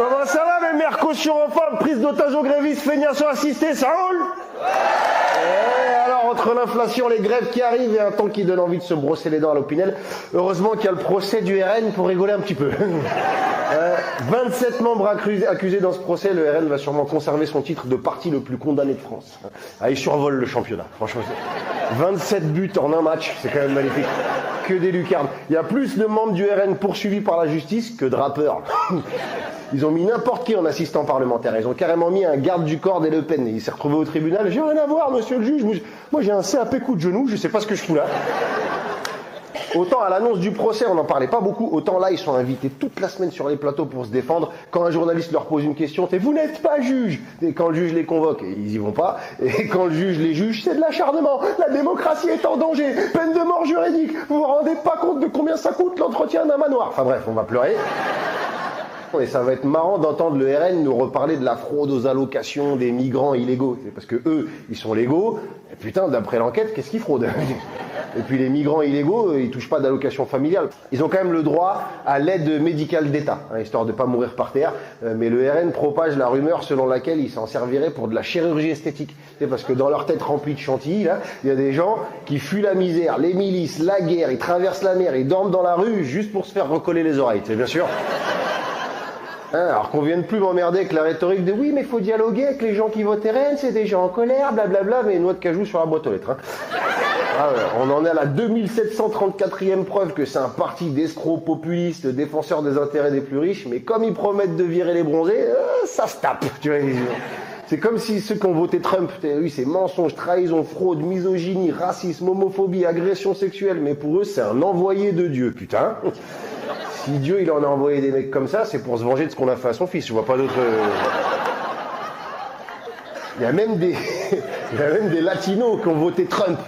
Comment ça va, mes mères caution-hommes, prise d'otage aux grévistes, feignasson assisté, ça roule? Alors, entre l'inflation, les grèves qui arrivent et un temps qui donne envie de se brosser les dents à l'Opinel, heureusement qu'il y a le procès du RN pour rigoler un petit peu. 27 membres accusés dans ce procès, le RN va sûrement conserver son titre de parti le plus condamné de France. Il survole le championnat, franchement. 27 buts en un match, c'est quand même magnifique. Que des lucarnes. Il y a plus de membres du RN poursuivis par la justice que de rappeurs. Ils ont mis n'importe qui en assistant parlementaire. Ils ont carrément mis un garde du corps des Le Pen. Il s'est retrouvé au tribunal. J'ai rien à voir, monsieur le juge. Moi, j'ai un CAP coup de genou. Je sais pas ce que je fous là. Autant à l'annonce du procès, on n'en parlait pas beaucoup. Autant là, ils sont invités toute la semaine sur les plateaux pour se défendre. Quand un journaliste leur pose une question, c'est « Vous n'êtes pas juge !» Et quand le juge les convoque, ils y vont pas. Et quand le juge les juge, c'est de l'acharnement. La démocratie est en danger. Peine de mort juridique. Vous vous rendez pas compte de combien ça coûte l'entretien d'un manoir. Enfin bref, on va pleurer. Et ça va être marrant d'entendre le RN nous reparler de la fraude aux allocations des migrants illégaux. C'est parce que eux, ils sont légaux. Et putain, d'après l'enquête, qu'est-ce qu'ils fraudent? Et puis les migrants illégaux, ils touchent pas d'allocation familiale. Ils ont quand même le droit à l'aide médicale d'État, histoire de pas mourir par terre. Mais le RN propage la rumeur selon laquelle ils s'en serviraient pour de la chirurgie esthétique. C'est parce que dans leur tête remplie de chantilly, là, il y a des gens qui fuient la misère, les milices, la guerre, ils traversent la mer, ils dorment dans la rue juste pour se faire recoller les oreilles. C'est bien sûr. Alors qu'on vienne plus m'emmerder avec la rhétorique de oui mais faut dialoguer avec les gens qui votent RN, c'est des gens en colère, blablabla, mais noix de cajou sur la boîte aux lettres. On en est à la 2734e preuve que c'est un parti d'escrocs populistes, défenseurs des intérêts des plus riches, mais comme ils promettent de virer les bronzés, ça se tape. Tu vois, c'est comme si ceux qui ont voté Trump, oui c'est mensonge, trahison, fraude, misogynie, racisme, homophobie, agression sexuelle, mais pour eux c'est un envoyé de Dieu, putain. Si Dieu il en a envoyé des mecs comme ça, c'est pour se venger de ce qu'on a fait à son fils. Je vois pas d'autre. Il y a même des latinos qui ont voté Trump.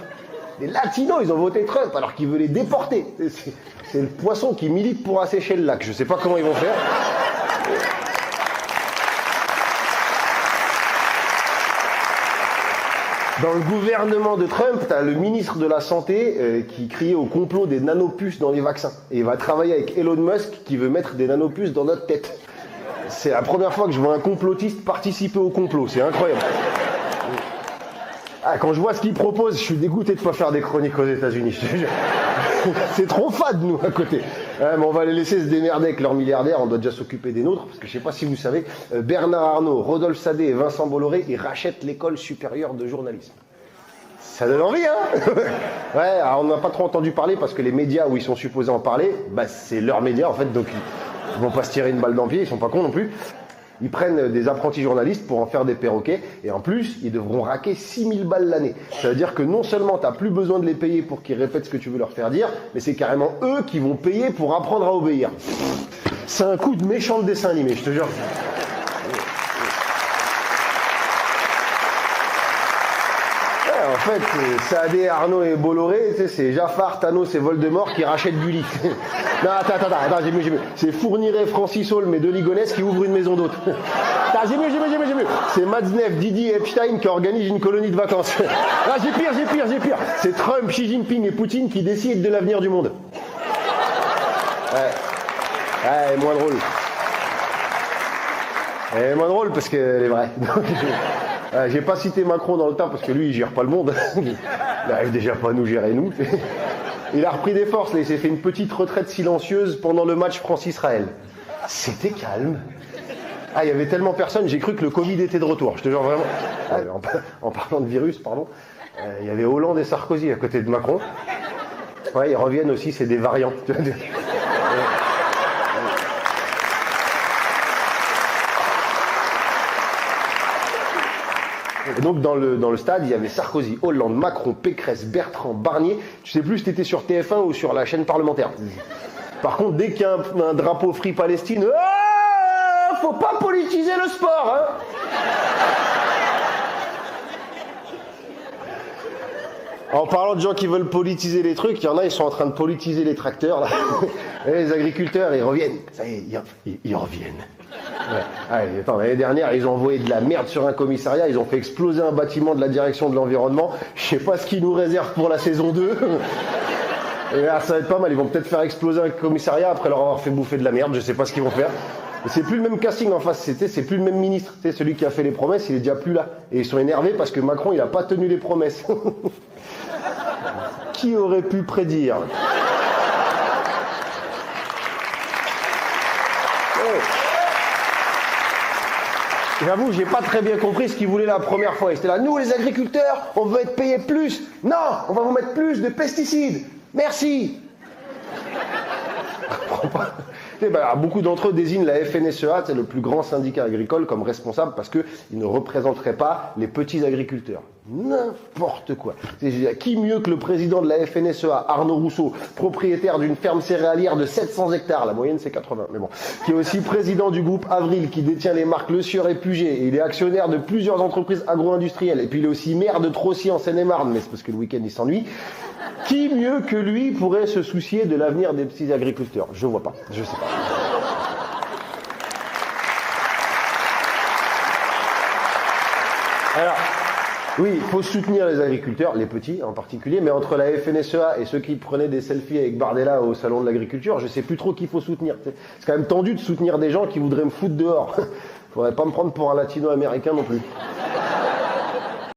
Des latinos, ils ont voté Trump alors qu'ils veulent les déporter. C'est le poisson qui milite pour assécher le lac. Je sais pas comment ils vont faire. Dans le gouvernement de Trump, t'as le ministre de la Santé qui criait au complot des nanopuces dans les vaccins. Et il va travailler avec Elon Musk qui veut mettre des nanopuces dans notre tête. C'est la première fois que je vois un complotiste participer au complot. C'est incroyable. Quand je vois ce qu'il propose, je suis dégoûté de ne pas faire des chroniques aux États-Unis. C'est trop fade, nous, à côté. Mais on va les laisser se démerder avec leurs milliardaires. On doit déjà s'occuper des nôtres. Parce que je sais pas si vous savez, Bernard Arnault, Rodolphe Sadet et Vincent Bolloré, ils rachètent l'école supérieure de journalisme. Ça donne envie, hein? Ouais, alors on n'a pas trop entendu parler parce que les médias où ils sont supposés en parler, c'est leurs médias, en fait. Donc, ils vont pas se tirer une balle dans le pied. Ils sont pas cons non plus. Ils prennent des apprentis journalistes pour en faire des perroquets et en plus, ils devront raquer 6000 balles l'année. Ça veut dire que non seulement tu n'as plus besoin de les payer pour qu'ils répètent ce que tu veux leur faire dire, mais c'est carrément eux qui vont payer pour apprendre à obéir. C'est un coup de méchant de dessin animé, je te jure. En fait, Sadet, Arnaud et Bolloré, c'est Jaffar, Thanos et Voldemort qui rachètent Gulli. Non, attends, j'ai mieux. C'est Fourniret, Francis Holm et De Ligonnès qui ouvrent une maison d'hôtes. J'ai mieux. C'est Matzneff, Didier Epstein qui organisent une colonie de vacances. J'ai pire. C'est Trump, Xi Jinping et Poutine qui décident de l'avenir du monde. Ouais, moins drôle. Elle est moins drôle parce qu'elle est vraie. J'ai pas cité Macron dans le tas parce que lui il gère pas le monde. Il n'arrive déjà pas à nous gérer nous. Il a repris des forces, là, il s'est fait une petite retraite silencieuse pendant le match France-Israël. C'était calme. Il y avait tellement personne, j'ai cru que le Covid était de retour. Je te jure vraiment. En parlant de virus, pardon. Il y avait Hollande et Sarkozy à côté de Macron. Ouais, ils reviennent aussi, c'est des variants. Et donc dans le stade, il y avait Sarkozy, Hollande, Macron, Pécresse, Bertrand, Barnier. Tu sais plus si t'étais sur TF1 ou sur la chaîne parlementaire. Par contre, dès qu'il y a un drapeau Free Palestine, faut pas politiser le sport, hein. En parlant de gens qui veulent politiser les trucs, il y en a, ils sont en train de politiser les tracteurs, là. Et les agriculteurs, ils reviennent. Ça y est, ils reviennent. Ouais. Attends, l'année dernière, ils ont envoyé de la merde sur un commissariat, ils ont fait exploser un bâtiment de la direction de l'environnement. Je sais pas ce qu'ils nous réservent pour la saison 2. Et là, ça va être pas mal, ils vont peut-être faire exploser un commissariat après leur avoir fait bouffer de la merde, je sais pas ce qu'ils vont faire. C'est plus le même casting en face, c'est plus le même ministre. C'est celui qui a fait les promesses, il est déjà plus là. Et ils sont énervés parce que Macron, il a pas tenu les promesses. Qui aurait pu prédire? J'avoue, j'ai pas très bien compris ce qu'ils voulaient la première fois. Ils étaient là, nous les agriculteurs, on veut être payés plus. Non, on va vous mettre plus de pesticides. Merci. Beaucoup d'entre eux désignent la FNSEA, c'est le plus grand syndicat agricole, comme responsable parce qu'ils ne représenteraient pas les petits agriculteurs. N'importe quoi. Qui mieux que le président de la FNSEA, Arnaud Rousseau, propriétaire d'une ferme céréalière de 700 hectares, la moyenne c'est 80, mais bon, qui est aussi président du groupe Avril, qui détient les marques Le Sieur et Puget, et il est actionnaire de plusieurs entreprises agro-industrielles, et puis il est aussi maire de Trossy en Seine-et-Marne, mais c'est parce que le week-end il s'ennuie. Qui mieux que lui pourrait se soucier de l'avenir des petits agriculteurs? Je vois pas, je sais pas. Alors, oui, il faut soutenir les agriculteurs, les petits en particulier, mais entre la FNSEA et ceux qui prenaient des selfies avec Bardella au salon de l'agriculture, je sais plus trop qui faut soutenir. C'est quand même tendu de soutenir des gens qui voudraient me foutre dehors. Faudrait pas me prendre pour un latino-américain non plus.